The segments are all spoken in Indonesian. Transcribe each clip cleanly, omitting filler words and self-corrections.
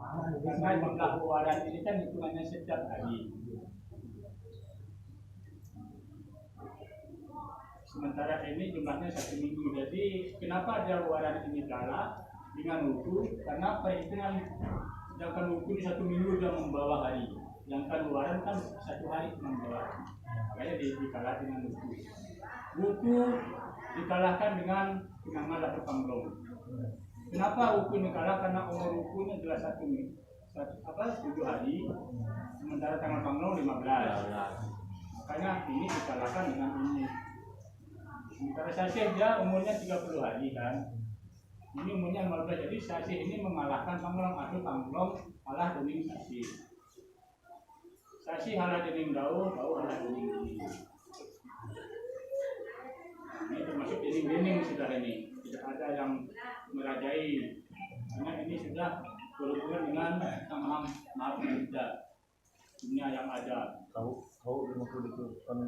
Karena jumlah waran ini kan hitungannya setiap hari. Sementara ini jumlahnya 1 minggu. Jadi kenapa dia waran ini kalah dengan wuku? Karena perhitungan sedangkan wuku di 1 minggu dia membawa hari, sedangkan waran kan 1 hari membawa. Makanya dikalah dengan wuku. Wuku dikalahkan dengan pengamal atau pamrong. Kenapa wuku ini kalah? Karena umur wukunya adalah 7 hari, sementara tanggal pamrong 15. Makanya ini dikalahkan dengan ini. Sementara sasih dia umurnya 30 hari kan, ini umurnya 15, jadi sasih ini mengalahkan pamrong atau pamrong kalah dening sasih. Sasih halah dening dau halah dening ini. Ini termasuk dening sudah ini, tidak ada yang merajai, karena ini sudah berhubungan dengan sama maaf tidak dunia yang ada. Tahu 50 itu kan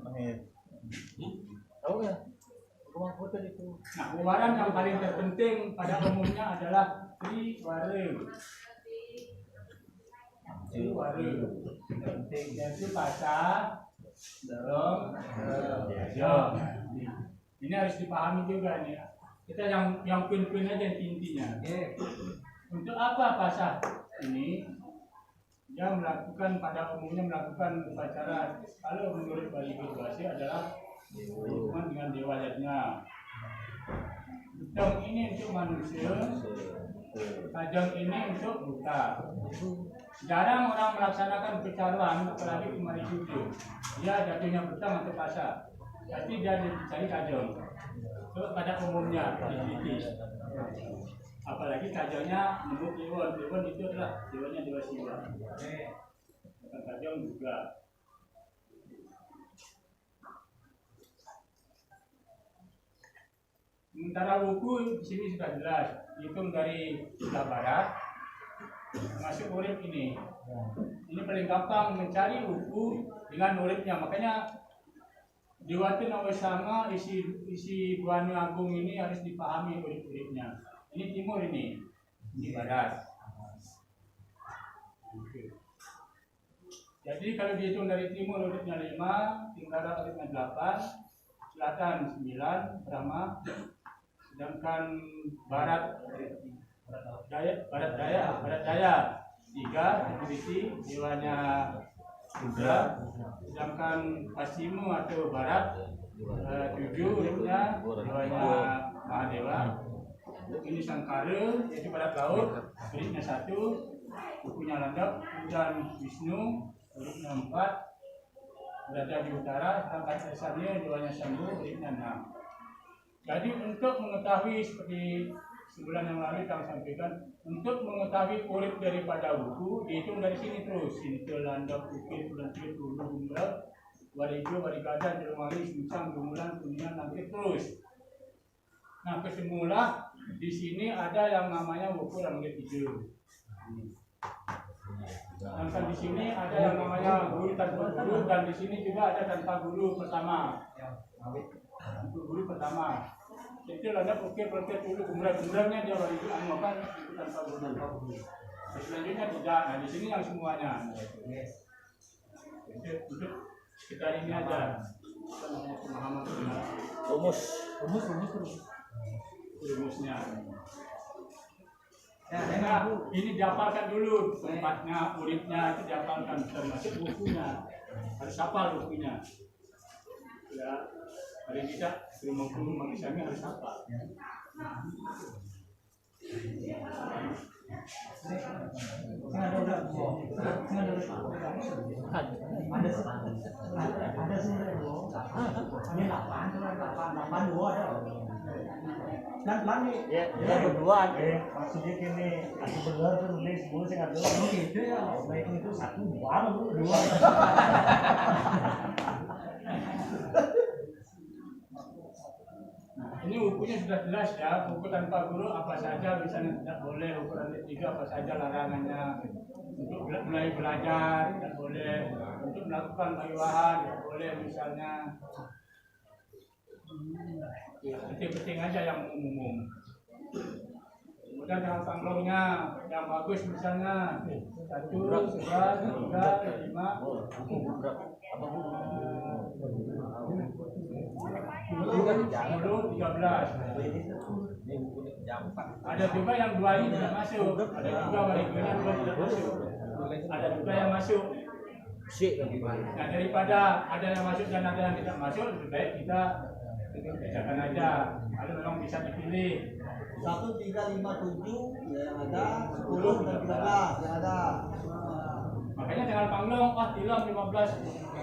tahu ya. Nah, waran yang paling terpenting pada umumnya adalah triwara. Penting yaitu pasal dorong jam. Ini harus dipahami juga nih. Kita yang pin-pin aja intinya. Untuk apa pasal ini? Dia melakukan pada umumnya melakukan upacara, kalau menurut Bali Kedwasi adalah hubungan dengan dewa yajna. Betong ini untuk manusia, tajam ini untuk buta. Jarang orang melaksanakan pecaruan, apalagi kemari cucu. Dia jatuhnya betong atau pasar, tapi dia dicari tajam. Itu pada umumnya diteliti. Apalagi tajamnya menurut Dewan itu adalah dewanya Dewa Siwa. Tajam juga. Sementara wuku di sini sudah jelas, hitung dari sebelah barat masuk urip ini. Ini paling gampang mencari wuku dengan uripnya. Makanya di Watu Nawasanga isi Buanu Agung ini harus dipahami urip-uripnya. Ini timur ini barat. Jadi kalau dihitung dari timur uripnya 5, tenggara uripnya 8, selatan 9, Brahma. Sedangkan barat daya 3, Triti, dewanya Rudra. Sedangkan Pasimu atau barat 7, uripnya dewanya Mahadewa. Ini Sangkara, yaitu barat laut, uripnya 1, bukunya landap. Dan Wisnu, uripnya 4, berada di utara. Sedangkan Esanya, dewanya Sambhu, uripnya 6. Jadi untuk mengetahui seperti sebulan yang lalu kami sampaikan, untuk mengetahui urip daripada buku dihitung dari sini terus. Ini landap, ukir, bulantir, tulu, gumbrel, warijo, warigadan, jelmali, sincang, gumulan, kuningan, nanti terus. Nah, kesemula di sini ada yang namanya buku rangga 3. Dan di sini ada yang namanya guru tanpa guru, dan di sini juga ada tanpa guru pertama. Untuk guru pertama, itu landap ukir dulu gumbrelnya dia baru anukan itu tanpa guru. Selanjutnya tidak. Nah di sini yang semuanya. Untuk sekitar ini aja. Pemahaman rumusnya. Nah, ini dihafalkan dulu tempatnya, uripnya itu dihafalkan, termasuk bukunya. Harus hafal bukunya. Ya. Paling tidak 50 manusianya harus apa? Ya berdua maksudnya gini, aku berdua tuh nulis dulu saya nggak dulu gitu ya, baik itu 1 baru 2. Ini bukunya sudah jelas ya, buku tanpa guru apa saja misalnya tidak boleh, ukuran 3 apa saja larangannya. Untuk mulai belajar tidak boleh, untuk melakukan pariwahan tidak boleh misalnya. Penting-penting aja yang umum. Kemudian dengan panglongnya yang bagus misalnya 1, 2, 3, 5, 10, 13. Ada juga yang 2 ini tidak masuk, ada juga wariganya 2 tidak masuk, ada juga yang masuk. Nah, daripada ada yang masuk dan ada yang tidak masuk, lebih baik kita kerjakan aja. Kalau memang bisa dipilih 1, 3, 5, 7 yang ada, 10 dan 13 yang ada. makanya dengan panglong, tilam 15,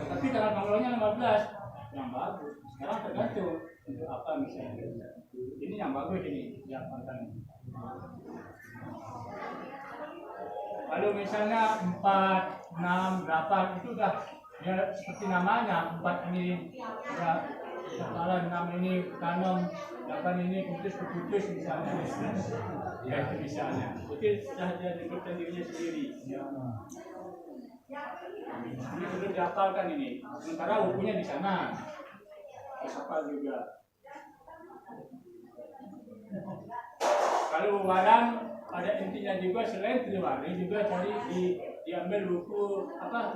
tapi dengan panglongnya 15 yang bagus. Sekarang tergantung untuk apa misalnya. Ini yang bagus ini, yang mantan. Kalau misalnya 4, 6, 8 itu udah ya seperti namanya. 4 ini udah kepala, 6 ini tanam, 8 ini putus misalnya. Ya itu misalnya. Itu sudah dia disebutkan dirinya sendiri. Ini sudah dihafalkan ini. Sementara bukunya di sana. Hafal juga. Kalau waran ada intinya juga, selain triwari juga cari diambil buku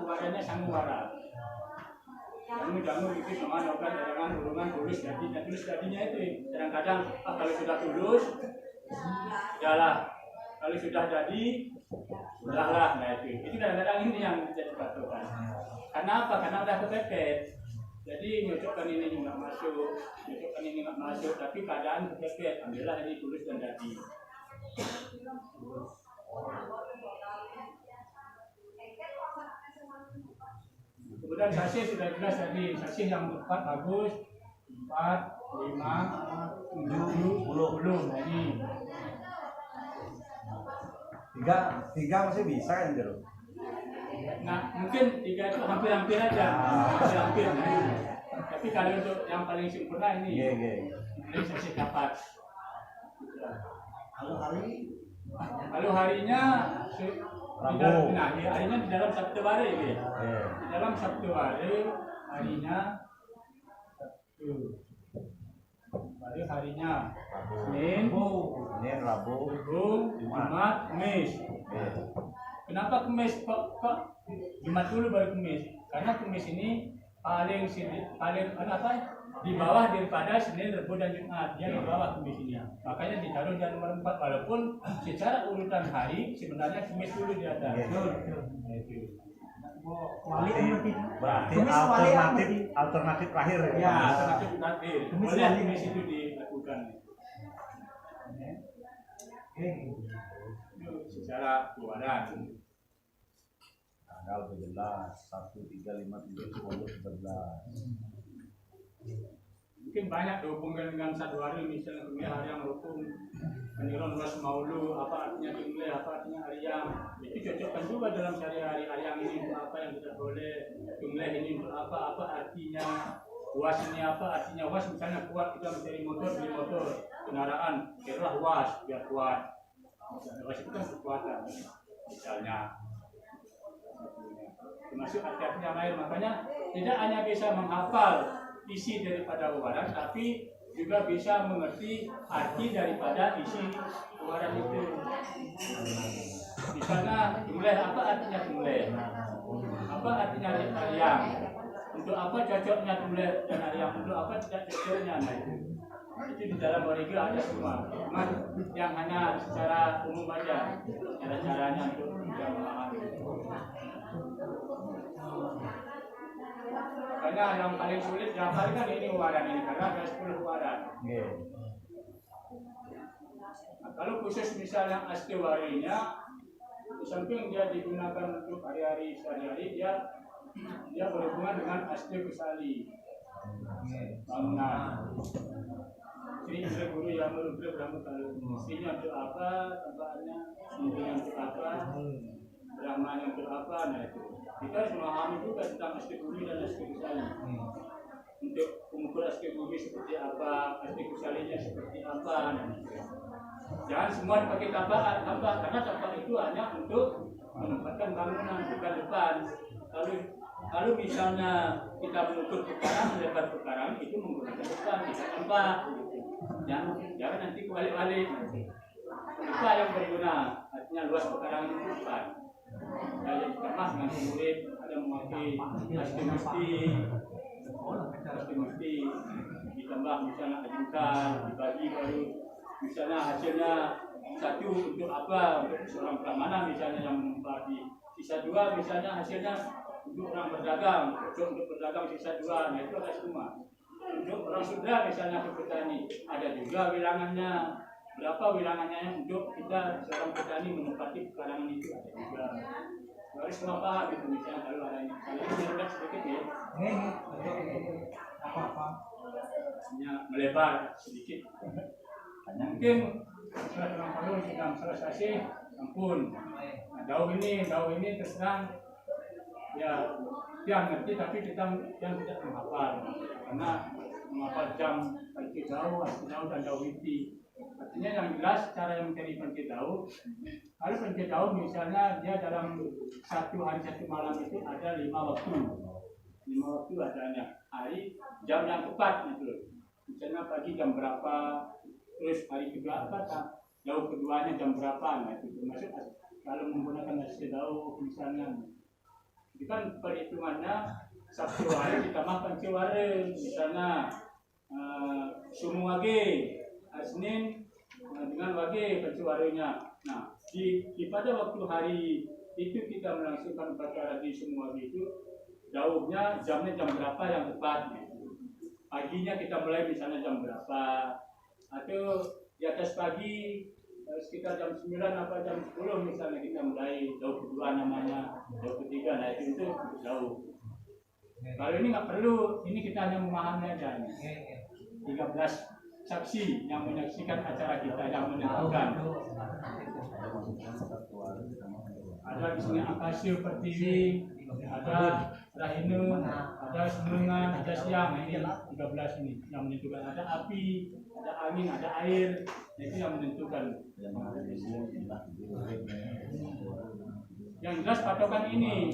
warannya sanguwara. Jamu itu sama nokan dengan hurungan tulis jadinya itu kadang-kadang kalau sudah tulus jalan, kalau sudah jadi sudahlah. Nah itu kadang-kadang ini yang jadi patokan. Karena apa? Karena udah kepepet. Jadi nyocokkan ini nggak masuk, nyocokkan ini nggak masuk, tapi keadaan kepepet. Ambillah ini tulis dan jadi. Kemudian sasih sudah jelas tadi, sasih yang 4 bagus, 4, 5, 7, 10. Nah ini. Tiga masih bisa kan Jero? Nah mungkin 3 itu hampir-hampir aja, hampir-hampir. Tapi kalau untuk yang paling sempurna ini, ini sasih dapat. Kalau harinya harinya di dalam Sabtu hari gitu. Di dalam Sabtu hari harinya Sabtu. Baru harinya Senin, Rabu, Jumat, Kamis. Kenapa Kamis kok Jumat dulu baru Kamis? Karena Kamis ini paling di bawah daripada Senin, Rabu dan Jumat. Dia di bawah Kamis ini. Makanya ditaruh di nomor 4 walaupun secara urutan hari sebenarnya Kamis dulu di atas. Berarti alternatif terakhir ya. Alternatif terakhir. Boleh Kamis itu dilakukan. Secara keluaran. Tanggal jelas 1, 3, 5, 7, 10, 11. Mungkin banyak dihubungkan dengan satu hari, misalnya hari yang hukum peniron was maulu, apa artinya jumlah, apa artinya hari yang itu cocokkan juga dalam sehari-hari. Hari yang ini untuk apa yang tidak boleh, jumlah ini untuk apa artinya, was ini apa artinya. Was misalnya kuat, kita mencari motor, beli motor, kendaraan, kira was biar kuat. Was itu kan kekuatan misalnya. Termasuk arti-artinya lain, makanya tidak hanya bisa menghafal isi daripada wawaran, tapi juga bisa mengerti arti daripada isi wawaran itu. Misalnya jumlah, apa artinya jumlah, apa artinya harian, untuk apa cocoknya jumlah dan harian, untuk apa tidak cocoknya. Nah, itu di dalam origa ada semua, cuma yang hanya secara umum aja cara-caranya untuk bisa memahami. Makanya yang paling sulit dihafal kan ini wawaran ini, karena ada 10 wawaran. Nah, kalau khusus misalnya astiwarinya, di samping dia digunakan untuk hari-hari sehari-hari, dia berhubungan dengan asti kusali. Bangunan. Istri guru yang merupakan kamu kalau istrinya untuk apa, tempatnya, istrinya untuk apa, Brahmanya untuk apa, nah itu. Kita harus memahami juga tentang asti bumi dan asti kusali. Untuk mengukur asti bumi seperti apa, asti kusalinya seperti apa. Nah, jangan semua dipakai tapak, karena tapak itu hanya untuk menempatkan bangunan, bukan depan. Kalau misalnya kita mengukur pekarangan, lebar pekarangan itu menggunakan depan, tidak tempat. Jangan nanti kebalik-balik. apa yang berguna, artinya luas pekarangan itu empat. Ada ditambah dengan murid, ada memakai mesti ditambah misalnya ajukan, dibagi baru misalnya hasilnya satu untuk apa, untuk seorang pramana misalnya yang membagi, sisa dua misalnya hasilnya untuk orang berdagang, untuk berdagang sisa dua, nah itu ada semua. Untuk orang sudra misalnya ke petani, ada juga wilangannya, berapa wilangannya untuk kita seorang petani menempati pekarangan itu ada juga. Harus semua paham itu misalnya kalau ada ini, kalau ini rendah sedikit ya. Apa-apa? Hanya melebar sedikit. Mungkin setelah orang perlu kita selesai, ampun. Nah, jauh ini terserang ya yang ngerti tapi kita yang tidak menghafal karena menghafal jam panci jauh dan jauh itu artinya yang jelas cara yang mencari panci jauh. Kalau panci jauh misalnya dia dalam satu hari satu malam itu ada 5 waktu adanya hari jam yang tepat gitu misalnya pagi jam berapa terus hari kedua apa jauh keduanya jam berapa, nah itu termasuk kalau menggunakan nasi jauh misalnya. Itu kan perhitungannya Sabtu hari ditambah panci ware misalnya sumu wage Senin dengan wage panci warenya. Nah pada waktu hari itu kita melangsungkan upacara di sumu wage itu jauhnya jamnya jam berapa yang tepat. Paginya kita mulai misalnya jam berapa atau di atas pagi sekitar jam 9 apa jam 10 misalnya kita mulai jauh kedua namanya, jauh ketiga, nah itu jauh. Kalau ini nggak perlu, ini kita hanya memahami aja. 13 saksi yang menyaksikan acara kita yang menentukan. Ada di sini Akasio Pertiwi, ada Rahinu, ada Senungan, ada Siang, ini 13 ini yang menentukan. Ada api, ada angin, ada air, itu yang menentukan. Yang jelas patokan ini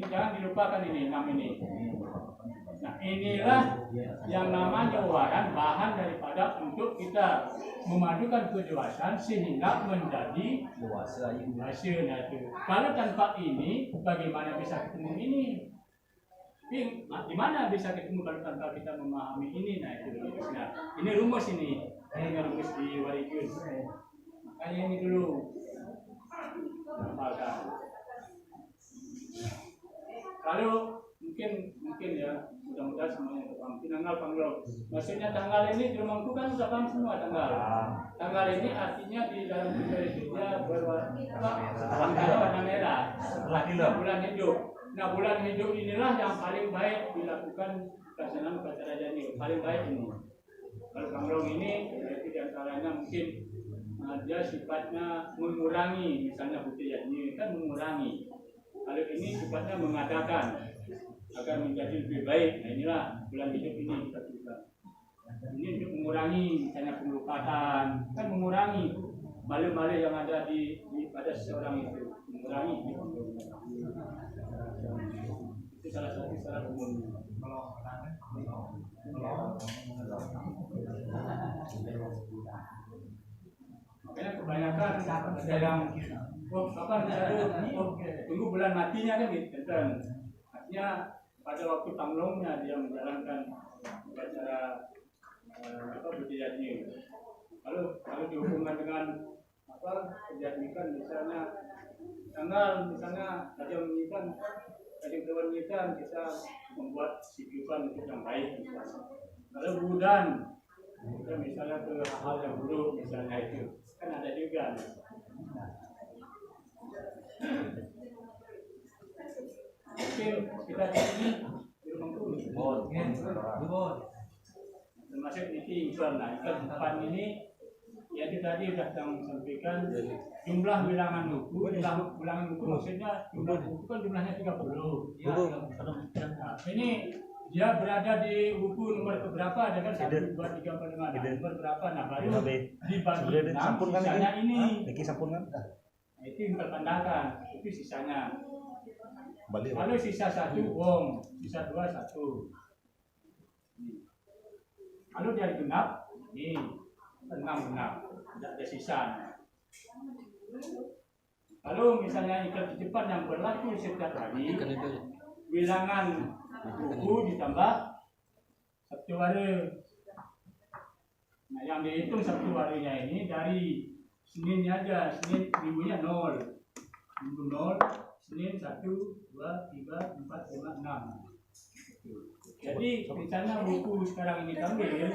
jangan dilupakan ini 6 ini. Nah inilah yang namanya waran bahan daripada untuk kita memadukan kedewasaan sehingga menjadi dewasa. Nah itu. Kalau tanpa ini bagaimana bisa ketemu ini? Di mana bisa ketemu kalau tanpa kita memahami ini? Nah itu rumusnya. Ini rumus ini rumus di Warikun. Makanya ini dulu. Kalau mungkin ya mudah-mudahan semuanya paham. Tanggal Panglong. Maksudnya tanggal ini di rumahku kan sudah paham semua tanggal. Tanggal ini artinya di dalam bulan itu dia berwarna merah. Bulan hidup. Nah bulan hidup inilah yang paling baik dilakukan pelaksanaan upacara jani. Paling baik ini. Kalau Panglong ini yaitu diantaranya mungkin dia sifatnya mengurangi, misalnya putih jani kan mengurangi. Kalau ini sifatnya mengadakan agar menjadi lebih baik. Nah inilah bulan hidup ini kita tuliskan. Ini untuk mengurangi misalnya pengelukatan, kan mengurangi balik-balik yang ada pada seseorang itu, mengurangi. Itu salah satu cara umum. Makanya kebanyakan ada yang tunggu bulan matinya kan gitu kan. Artinya pada waktu Panglongnya dia menjalankan upacara budayanya. Kalau dihubungkan dengan kejadian misalnya tanggal misalnya ada menginginkan kita membuat siklus untuk yang baik misalnya. Kalau bulan misalnya ke hal yang buruk misalnya itu kan ada juga. Mungkin kita ini di rumah termasuk ini nah depan ini ya tadi sudah sampaikan jumlah bilangan buku maksudnya jumlah buku kan jumlahnya 30 ya, nah, ini dia berada di buku nomor berapa ada kan 1, 2, 3, 4, 5 nomor berapa nah baru dibagi 6 sisanya ini nah, itu yang tertandahkan itu sisanya. Kalau sisa 1 wong, sisa 2 1. Kalau dia genap, ini 6 genap, tidak ada sisa. Kalau misalnya ikat titipan yang berlaku setiap hari, bilangan buku ditambah Sabtu hari. Nah, yang dihitung Sabtu harinya ini dari Seninnya aja, Senin minggunya 0, minggu 0, Senin 1, 2, 3, 4, 5, 6. Jadi misalnya buku sekarang ini tampil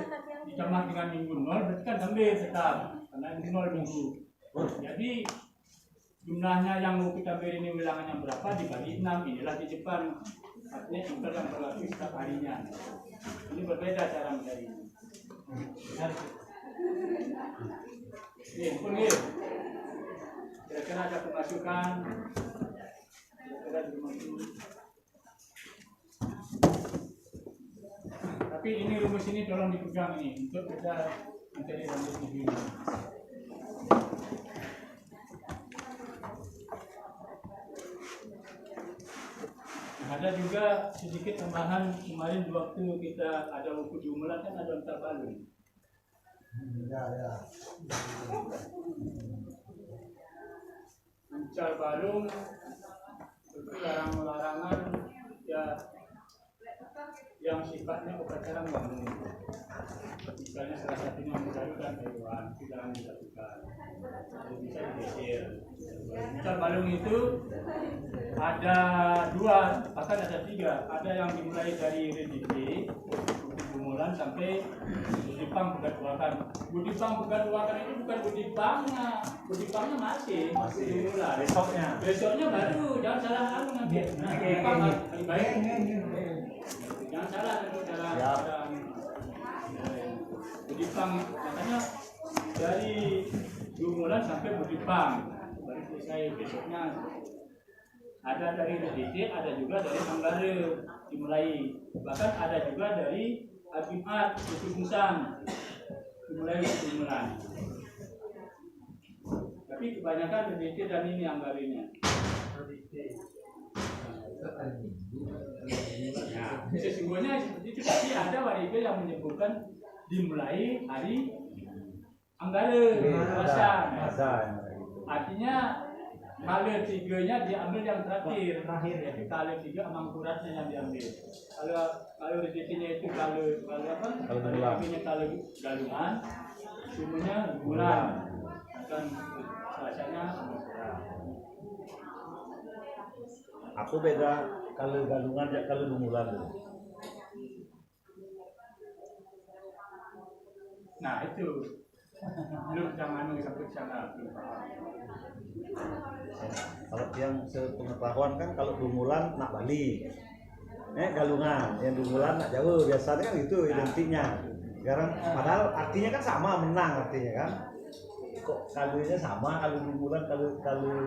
ditambah dengan minggu 0, berarti kan tampil tetap karena ini 0 minggu. Jadi jumlahnya yang mau kita beri ini bilangannya berapa dibagi 6, inilah di depan artinya ikat yang berlaku setiap harinya. Ini berbeda cara mencari. Ini pun ini kira-kira ada pemasukan, kira-kira dimasuk. Tapi ini rumus ini tolong dipegang ini untuk kita mencari rumus ini. Ada juga sedikit tambahan kemarin waktu kita ada buku jumlah kan ada antar balun. Ya. Ancar balung itu larangan ya yang sifatnya upacara bangun. Misalnya salah satunya menjalukan hewan itu jangan dilakukan. Bisa digeser. Ancar balung itu ada 2, bahkan ada 3. Ada yang dimulai dari rediksi Budipan sampai Budipang Begaduakan. Budipang Begaduakan itu bukan Budipangnya masih dimulai. Besoknya baru, jangan salah aku nanti. Budipang lebih baik. Jangan salah nanti cara Budipang, makanya dari Gumulan sampai Budipang baru selesai. Besoknya ada dari rediksi, ada juga dari Anggara dimulai. Bahkan ada juga dari Abimat, Musang dimulai Gumulan. Tapi kebanyakan rediksi dan ini Anggarinya. Nah, sesungguhnya seperti itu, tapi ada warga yang menyebutkan dimulai hari Anggara puasa. Artinya kalau 3-nya diambil yang terakhir. Jadi kalau 3 emang kuratnya yang diambil. Kalau rezekinya itu kalau apa? Kalau galungan, semuanya bulan. Akan puasanya Aku beda kalau galungan ya kalau lumulan. Nah itu belum zaman sampai sana. Kalau yang sepengetahuan kan kalau lumulan nak balik, galungan yang lumulan nak jauh biasanya kan itu identiknya. Sekarang padahal artinya kan sama, menang artinya kan. Kok kalunya sama, kalau lumulan kalau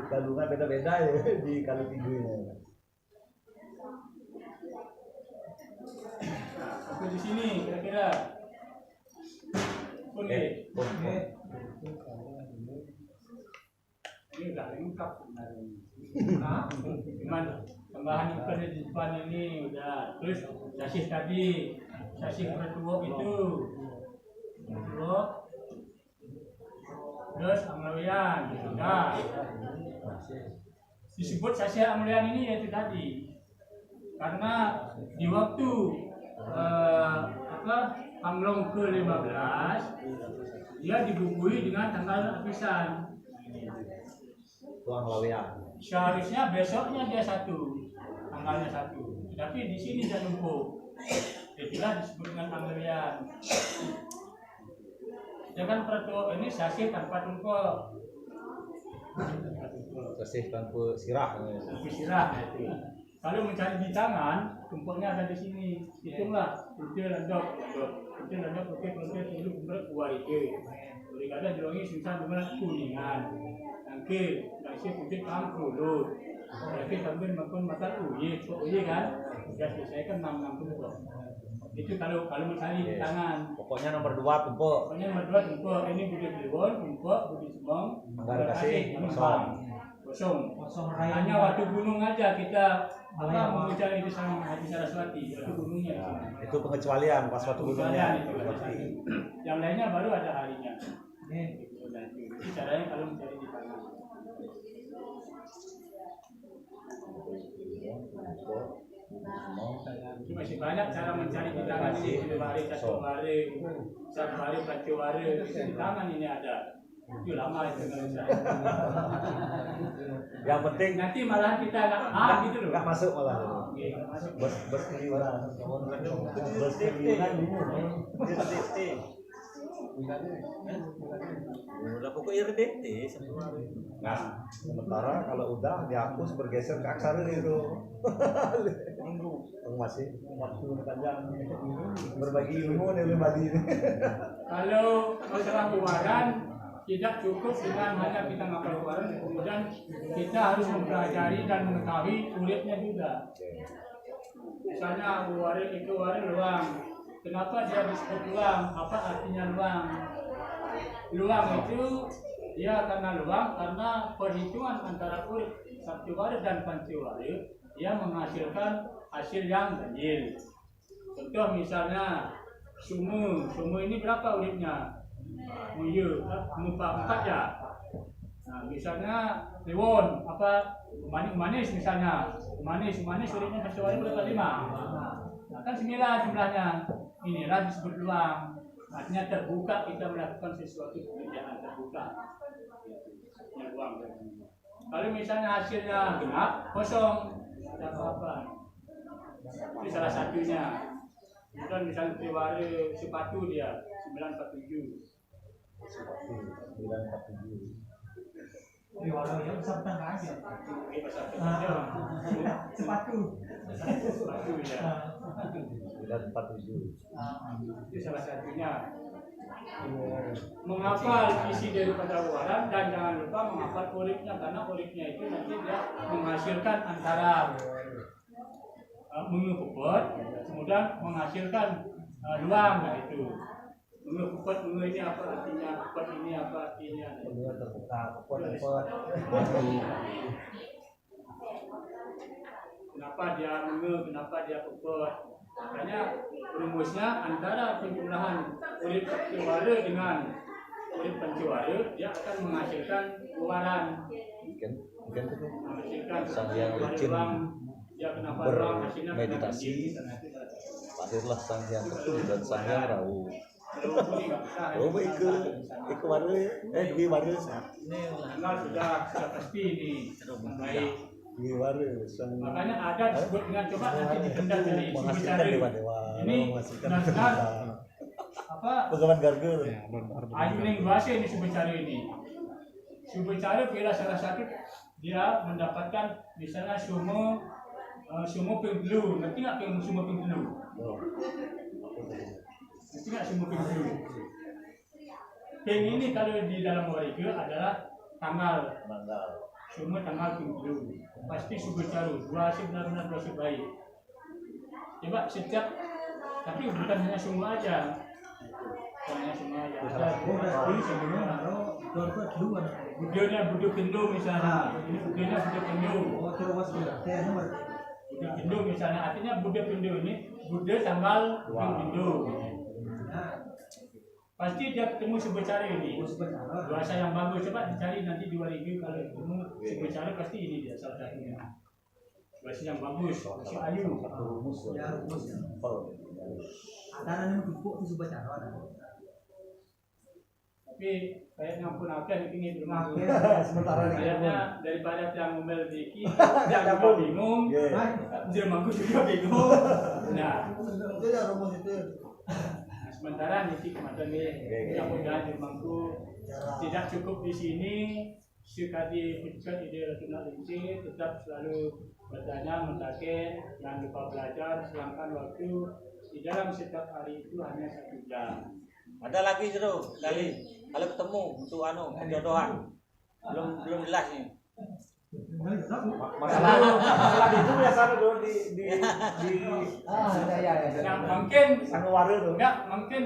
galungan beda-beda ya di kalau tingginya. Nah, sampai di sini kira-kira. Oke. Ini udah lengkap sebenarnya. Cuman tambahan ikan di depan ini udah. Terus sasis tadi, sasis bertuok itu, bertuok. Terus amlawian, sudah. Disebut sasis amlawian ini yaitu tadi. Karena di waktu Panglong ke-15 dia dibumbui dengan tanggal apisan. Tuang lawian. Seharusnya besoknya dia 1, tanggalnya 1. Tapi di sini dia numpuk. Itulah disebut dengan amlawian. Jangan pertuok ini sasih tanpa tumpuk. Sasih tanpa sirah. Tanpa sirah itu. Kalau mencari di tangan, tumpuknya ada di sini. Hitunglah, kuntil landok, oke, dulu keluar itu. Jadi kadang jualnya susah dengan kuningan. Nanti nasi kuntil kangkulut. Tapi sambil makan uye kan? Sudah selesaikan 6 tumpuk. Itu kalau mencari di tangan. Pokoknya nomor 2 tumpuk. Ini Budi Kliwon, tumpuk, Budi Semong, Anggara Kasih, kosong. Hanya waktu gunung aja kita mengucapkan itu sama Haji Saraswati, waktu gunungnya. Itu pengecualian pas waktu gunungnya. Yang lainnya baru ada harinya. Itu caranya kalau mencari di Itu masih banyak cara mencari di tangan ini, satu hari, pacu hari, di tangan ini ada. Itu lama itu nggak bisa. Yang penting Nanti malah kita gitu loh. nggak masuk malah. Nggak masuk. Berseliweran. Udah pokoknya RDT. Nah, sementara kalau udah dihapus bergeser ke aksara itu. Masih waktu panjang berbagi ilmu nih berbagi. Kalau masalah keluaran tidak cukup dengan hanya kita ngapal keluaran, kemudian kita harus mempelajari dan mengetahui uripnya juga. Misalnya waris itu waris luang. Kenapa dia disebut luang? Apa artinya luang? Luang itu dia karena luang karena perhitungan antara urip sabtiwaris dan panciwaris dia menghasilkan hasil yang ganjil. Contoh misalnya sumu ini berapa uripnya? Empat ya. Nah, misalnya liwon apa manis misalnya manis uripnya panciwaris berapa? 5. Nah, kan 9 jumlahnya. Inilah disebut luang. Artinya terbuka, kita melakukan sesuatu pekerjaan terbuka. Ya, luang. Kalau misalnya hasilnya genap, kosong, tidak apa-apa. Ini salah satunya. Kemudian misalnya tiwari sepatu dia 947. Riwayat yang besar tengah aja. Sepatu. Sepatu ya. 947. Itu salah satunya. Menghafal isi daripada waran dan jangan lupa menghafal uripnya karena uripnya itu nanti dia menghasilkan antara mengepuput kemudian menghasilkan luang itu. Mengepuput ini apa artinya? Puput ini apa artinya? Terbuka, Kenapa dia kenapa dia puput? Makanya rumusnya antara penjumlahan urip panciwara dengan urip panciwara dia akan menghasilkan keluaran. Menghasilkan sang yang licin dia kenapa ruang hasilnya bermeditasi, lahirlah sang yang ketum dan sang yang rauh. Oh, baik ke mana? Di mana? Kenal sudah pasti ini baik. Di mana? Makanya ada disebut dengan coba nanti dipendam dari Menghasilkan Subecari. dewa-dewa. Ini benar-benar apa? Pegawan gargul. Anjing bahasa ini Subecari ini. Subecari bila salah satu dia mendapatkan misalnya sumo penglu, nanti nggak sumo penglu? Nanti nggak sumo penglu? Peng ini kalau di dalam wariga adalah tanggal. Semua tanggal 7 pasti Subecari dua benar-benar dua baik. Coba setiap tapi bukan hanya semua aja. Bukan hanya semua aja. Ada semua. Budenya budu kendo misalnya. Ini budenya budu kendo. Budu kendo misalnya artinya budu kendo ini budu tanggal kendo. Pasti dia ketemu Subecari ini. Bahasa yang bagus coba dicari nanti di wariga kalau ketemu Subecari pasti ini dia salah satunya. Bahasa yang bagus, bahasa ayu. Ya rumus. Ada yang duduk di Subecari ada. Tapi kayak ngampun-ampun ini belum. Sementara Kayaknya daripada yang ngomel dikit, yang juga bingung, dia mangku juga bingung. Nah, Itu ya rumus itu. sementara niti kemarin nih, mudah-mudahan Jemangku tidak cukup di sini. Sekali putuskan ide rasional ini tetap selalu bertanya, mentaken, jangan lupa belajar, selangkan waktu di dalam setiap hari itu hanya 1 jam. Ada lagi Jero, kali kalau ketemu untuk jodohan belum jelas nih. masalah itu biasanya dulu di Yang mungkin Sanguwaru tuh. enggak mungkin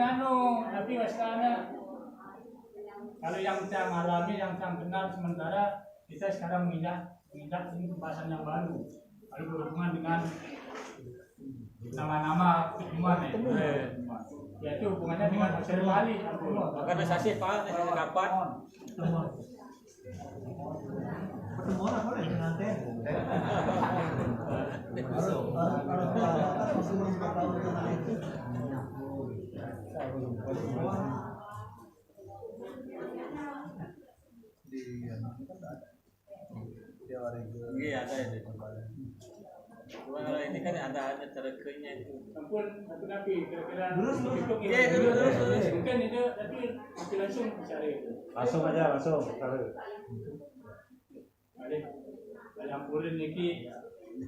tapi wasana kalau yang saya alami yang saya kenal sementara kita sekarang menginjak ini pembahasan yang baru lalu berhubungan dengan nama-nama ketemuan yaitu hubungannya dengan Masyarakat Bali. Organisasi Pak, kapan? Pertemuan apa dengan harus kan masing-masing bertahu tentang itu. Iya ada ini. Cuma kalau ini kan ada cereknya itu. Ampun napi kira-kira Terus, hitung Iya, terus. mungkin itu tapi masih langsung cari itu. Langsung aja langsung. Balik campurin lagi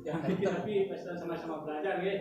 yang kita tapi pesta sama-sama belajar ya.